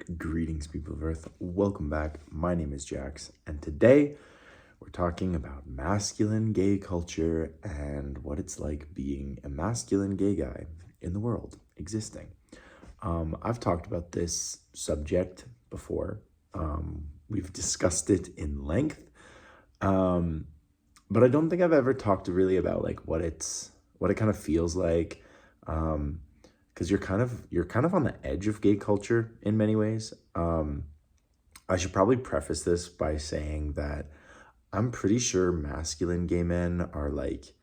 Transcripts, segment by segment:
Greetings, people of Earth. Welcome back. My name is Jax, and today we're talking about masculine gay culture and what it's like being a masculine gay guy in the world, existing. I've talked about this subject before. We've discussed it in length, but I don't think I've ever talked really about like what it kind of feels like. Because you're kind of on the edge of gay culture in many ways. I should probably preface this by saying that I'm pretty sure masculine gay men are like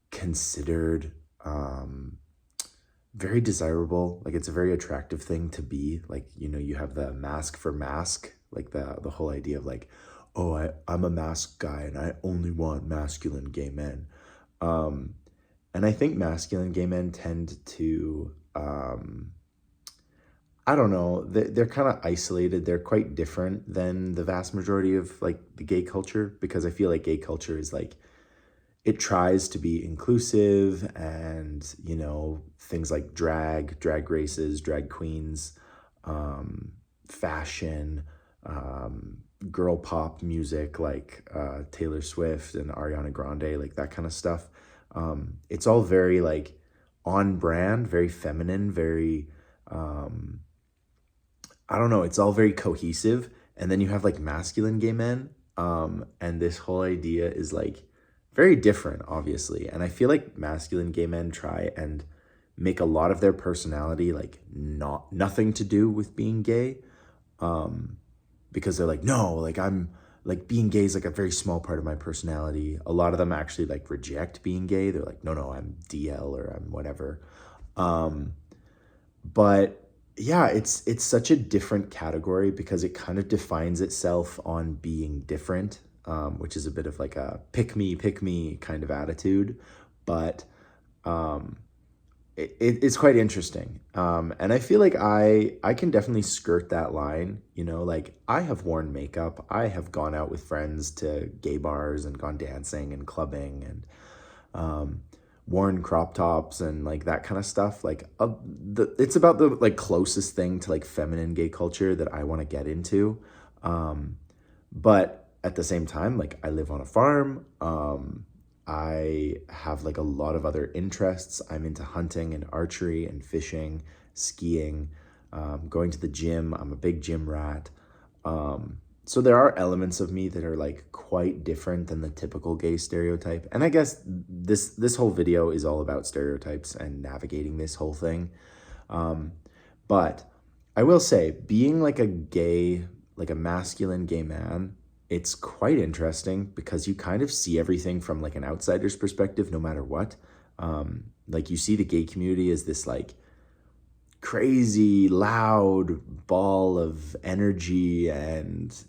considered very desirable. Like it's a very attractive thing to be. Like, you have the mask for Masc, like the whole idea of like, oh, I'm a Masc guy and I only want masculine gay men. And I think masculine gay men tend to, I don't know, they're kind of isolated. They're quite different than the vast majority of like the gay culture, because I feel like gay culture is like, it tries to be inclusive and, things like drag races, drag queens, fashion, girl pop music like Taylor Swift and Ariana Grande, like that kind of stuff. It's all very like on brand, very feminine, very, I don't know, it's all very cohesive. And then you have like masculine gay men. And this whole idea is like very different, obviously. And I feel like masculine gay men try and make a lot of their personality like nothing to do with being gay. Because they're like, no, like I'm like being gay is like a very small part of my personality. A lot of them actually like reject being gay. They're like, no, I'm DL or I'm whatever. But yeah, it's such a different category because it kind of defines itself on being different, which is a bit of like a pick me kind of attitude. But um, it's quite interesting. And I feel like I can definitely skirt that line, like I have worn makeup. I have gone out with friends to gay bars and gone dancing and clubbing and worn crop tops and like that kind of stuff. Like it's about the like closest thing to like feminine gay culture that I want to get into. But at the same time, like I live on a farm. I have like a lot of other interests. I'm into hunting and archery and fishing, skiing, going to the gym. I'm a big gym rat. So there are elements of me that are like quite different than the typical gay stereotype. And I guess this whole video is all about stereotypes and navigating this whole thing. But I will say, being like like a masculine gay man, it's quite interesting because you kind of see everything from like an outsider's perspective, no matter what. Like you see the gay community as this like crazy, loud ball of energy, and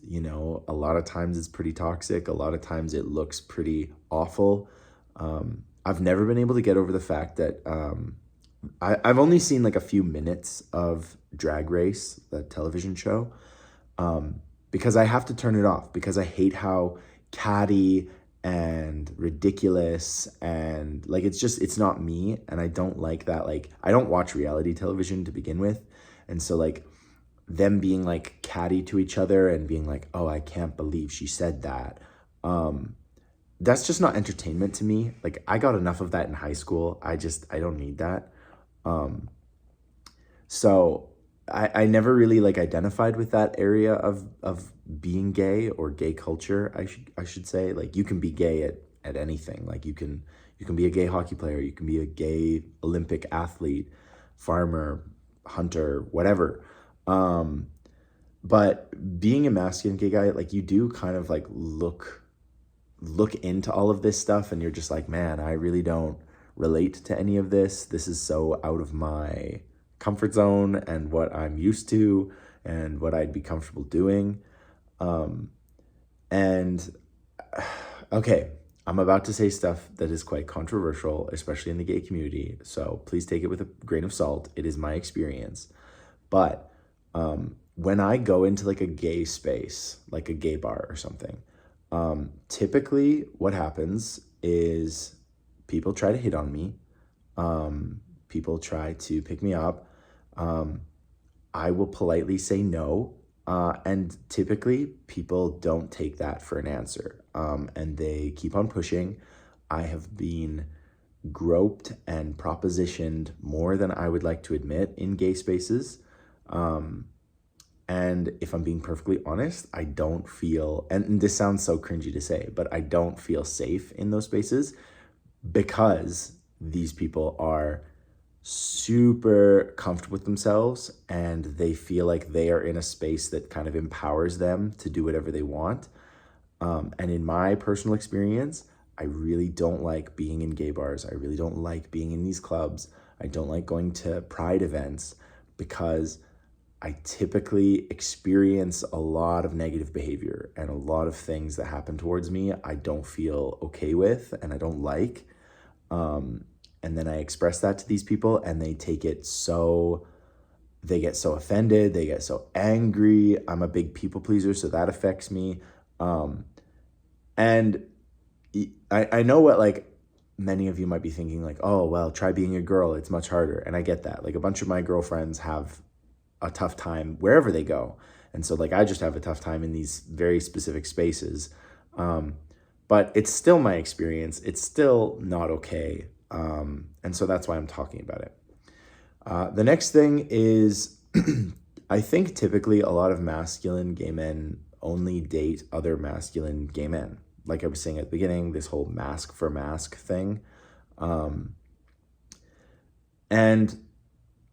a lot of times it's pretty toxic. A lot of times it looks pretty awful. I've never been able to get over the fact that I've only seen like a few minutes of Drag Race, the television show, because I have to turn it off because I hate how catty and ridiculous and like it's not me, and I don't like that. Like I don't watch reality television to begin with, and so like them being like catty to each other and being like, oh, I can't believe she said that, that's just not entertainment to me. Like I got enough of that in high school. I don't need that. So I never really like identified with that area of being gay or gay culture. I should say, like you can be gay at anything. Like you can be a gay hockey player, you can be a gay Olympic athlete, farmer, hunter, whatever. But being a masculine gay guy, like you do kind of like look into all of this stuff and you're just like, man, I really don't relate to any of this. This is so out of my comfort zone and what I'm used to and what I'd be comfortable doing. And okay, I'm about to say stuff that is quite controversial, especially in the gay community. So please take it with a grain of salt. It is my experience. But when I go into like a gay space, like a gay bar or something, typically what happens is people try to hit on me. People try to pick me up. Um, people try to pick me up. I will politely say no. And typically, people don't take that for an answer, and they keep on pushing. I have been groped and propositioned more than I would like to admit in gay spaces. Um, and if I'm being perfectly honest, I don't feel, and this sounds so cringy to say, but I don't feel safe in those spaces because these people are super comfortable with themselves and they feel like they are in a space that kind of empowers them to do whatever they want. And in my personal experience, I really don't like being in gay bars. I really don't like being in these clubs. I don't like going to pride events because I typically experience a lot of negative behavior and a lot of things that happen towards me I don't feel okay with and I don't like. And then I express that to these people and they take it so, they get so offended, they get so angry. I'm a big people pleaser, so that affects me. And I know what like many of you might be thinking like, oh, well, try being a girl. It's much harder. And I get that. Like a bunch of my girlfriends have a tough time wherever they go. And so like I just have a tough time in these very specific spaces. But it's still my experience. It's still not okay. And so that's why I'm talking about it. The next thing is I think typically a lot of masculine gay men only date other masculine gay men. Like I was saying at the beginning, this whole Masc for Masc thing. And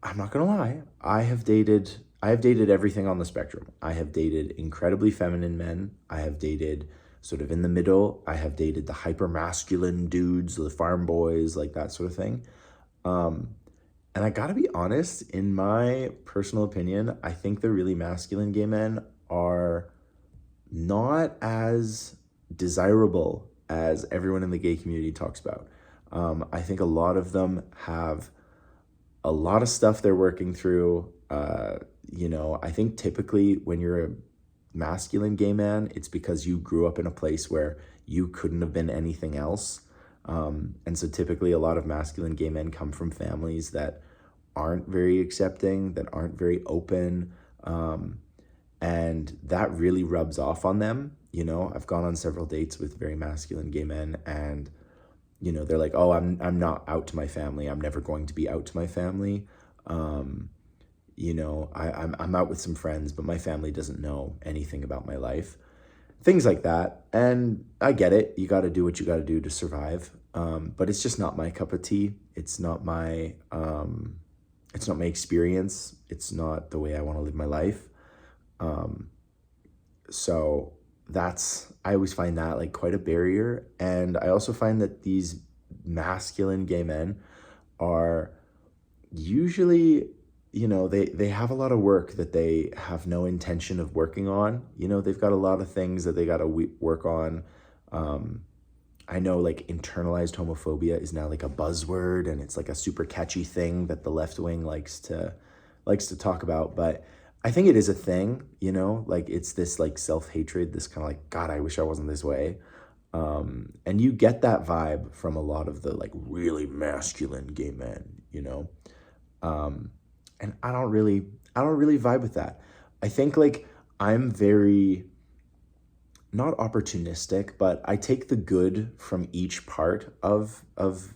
I'm not gonna lie, I have dated everything on the spectrum. I have dated incredibly feminine men. I have dated sort of in the middle. I have dated the hyper masculine dudes, the farm boys, like that sort of thing. And I gotta be honest, in my personal opinion, I think the really masculine gay men are not as desirable as everyone in the gay community talks about. I think a lot of them have a lot of stuff they're working through. I think typically when you're a masculine gay man, it's because you grew up in a place where you couldn't have been anything else. And so typically a lot of masculine gay men come from families that aren't very accepting, that aren't very open. And that really rubs off on them. I've gone on several dates with very masculine gay men and, they're like, oh, I'm not out to my family. I'm never going to be out to my family. I'm out with some friends, but my family doesn't know anything about my life. Things like that. And I get it. You got to do what you got to do to survive. But it's just not my cup of tea. It's not my experience. It's not the way I want to live my life. So I always find that like quite a barrier. And I also find that these masculine gay men are usually, they have a lot of work that they have no intention of working on. They've got a lot of things that they got to work on. I know like internalized homophobia is now like a buzzword and it's like a super catchy thing that the left wing likes to talk about, but I think it is a thing, like it's this like self-hatred, this kind of like, God, I wish I wasn't this way. And you get that vibe from a lot of the like really masculine gay men, and I don't really vibe with that. I think like I'm very not opportunistic, but I take the good from each part of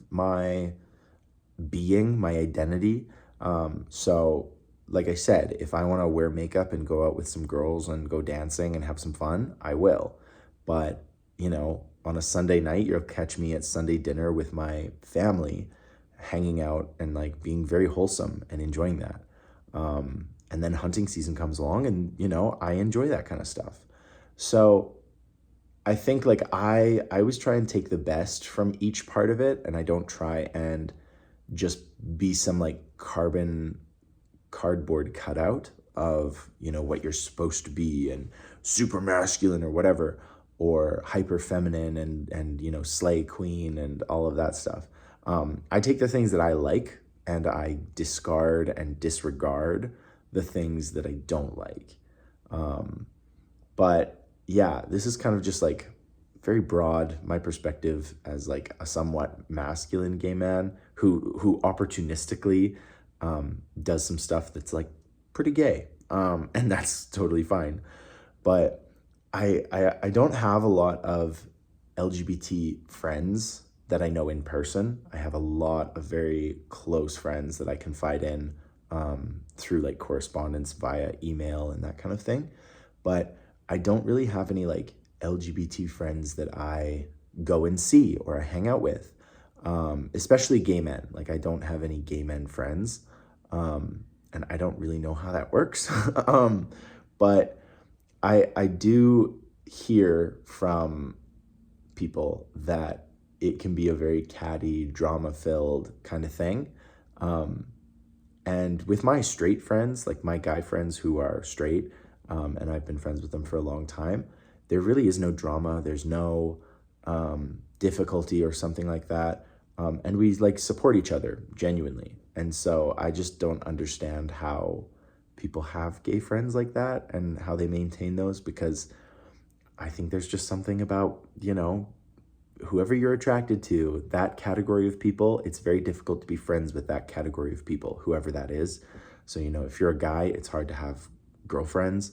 my being, my identity. So like I said, if I want to wear makeup and go out with some girls and go dancing and have some fun, I will. But, on a Sunday night, you'll catch me at Sunday dinner with my family, hanging out and like being very wholesome and enjoying that. And then hunting season comes along and, I enjoy that kind of stuff. So I think like I always try and take the best from each part of it. And I don't try and just be some like cardboard cutout of what you're supposed to be and super masculine or whatever, or hyper feminine and slay queen and all of that stuff. I take the things that I like and I discard and disregard the things that I don't like. But yeah, this is kind of just like very broad, my perspective as like a somewhat masculine gay man who opportunistically does some stuff that's like pretty gay. And that's totally fine. But I don't have a lot of LGBT friends that I know in person. I have a lot of very close friends that I confide in through like correspondence via email and that kind of thing. But I don't really have any like LGBT friends that I go and see or I hang out with, especially gay men. Like I don't have any gay men friends, and I don't really know how that works. But I do hear from people that it can be a very catty, drama-filled kind of thing. Um, and with my straight friends, like my guy friends who are straight, and I've been friends with them for a long time, there really is no drama. There's no difficulty or something like that. And we like support each other genuinely. And so I just don't understand how people have gay friends like that and how they maintain those, because I think there's just something about, whoever you're attracted to, that category of people, it's very difficult to be friends with that category of people, whoever that is. So, if you're a guy, it's hard to have girlfriends,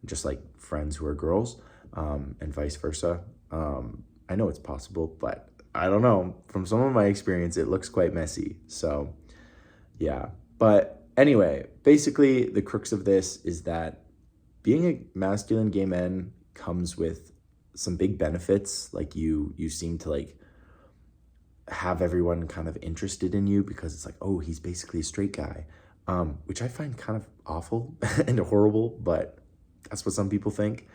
just like friends who are girls, and vice versa. I know it's possible, but I don't know. From some of my experience, it looks quite messy. So, yeah. But anyway, basically, the crux of this is that being a masculine gay man comes with some big benefits. Like you seem to like have everyone kind of interested in you because it's like, oh, he's basically a straight guy, which I find kind of awful and horrible, but that's what some people think.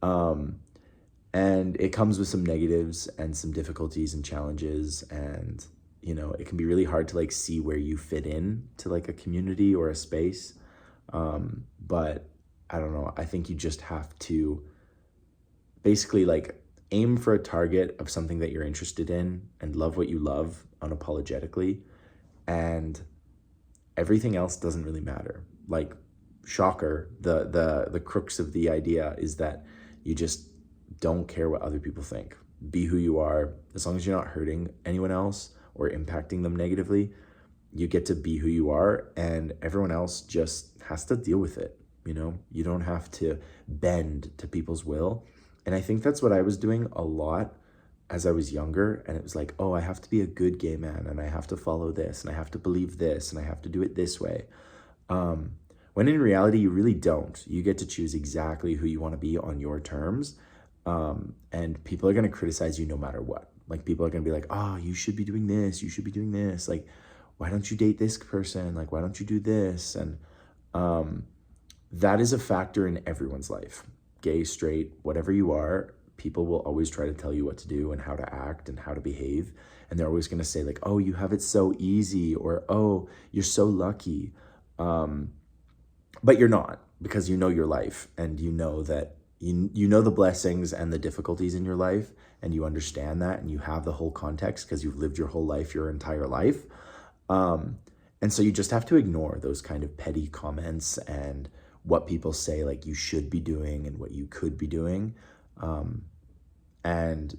And it comes with some negatives and some difficulties and challenges, and it can be really hard to like see where you fit in to like a community or a space. But I don't know, I think you just have to basically like aim for a target of something that you're interested in and love what you love unapologetically, and everything else doesn't really matter. Like, shocker, the crux of the idea is that you just don't care what other people think. Be who you are. As long as you're not hurting anyone else or impacting them negatively, you get to be who you are, and everyone else just has to deal with it. You don't have to bend to people's will. And I think that's what I was doing a lot as I was younger. And it was like, oh, I have to be a good gay man, and I have to follow this, and I have to believe this, and I have to do it this way. When in reality, you really don't. You get to choose exactly who you want to be on your terms. And people are going to criticize you no matter what. Like, people are going to be like, oh, you should be doing this. You should be doing this. Like, why don't you date this person? Like, why don't you do this? And that is a factor in everyone's life. Gay, straight, whatever you are, people will always try to tell you what to do and how to act and how to behave. And they're always going to say like, oh, you have it so easy, or, oh, you're so lucky. But you're not, because you know your life, and you know that you know the blessings and the difficulties in your life, and you understand that, and you have the whole context because you've lived your whole life, your entire life. And so you just have to ignore those kind of petty comments and what people say like you should be doing and what you could be doing. And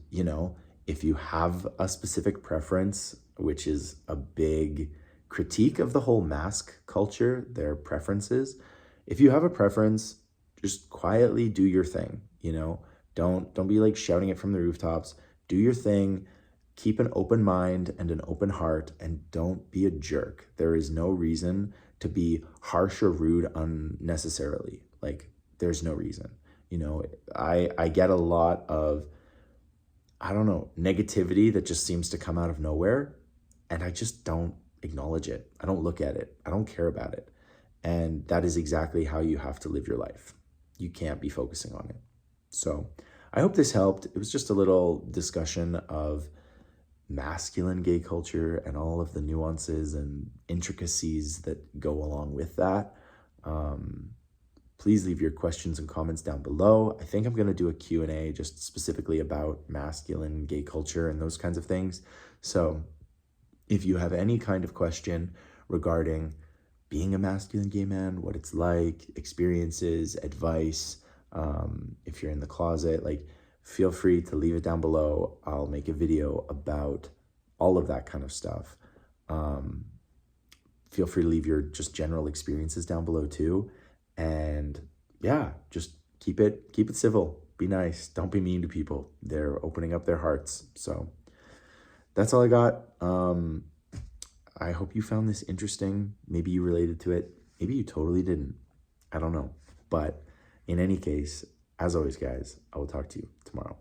if you have a specific preference, which is a big critique of the whole Masc culture, their preferences, if you have a preference, just quietly do your thing. Don't be like shouting it from the rooftops. Do your thing. Keep an open mind and an open heart, and don't be a jerk. There is no reason to be harsh or rude unnecessarily. Like, there's no reason. I get a lot of, I don't know, negativity that just seems to come out of nowhere, and I just don't acknowledge it. I don't look at it. I don't care about it. And that is exactly how you have to live your life. You can't be focusing on it. So I hope this helped. It was just a little discussion of masculine gay culture and all of the nuances and intricacies that go along with that. Please leave your questions and comments down below. I think I'm going to do a Q&A just specifically about masculine gay culture and those kinds of things. So if you have any kind of question regarding being a masculine gay man, what it's like, experiences, advice, if you're in the closet, like, feel free to leave it down below. I'll make a video about all of that kind of stuff. Feel free to leave your just general experiences down below too. And yeah, just keep it civil. Be nice. Don't be mean to people. They're opening up their hearts. So that's all I got. I hope you found this interesting. Maybe you related to it. Maybe you totally didn't. I don't know. But in any case, as always, guys, I will talk to you tomorrow.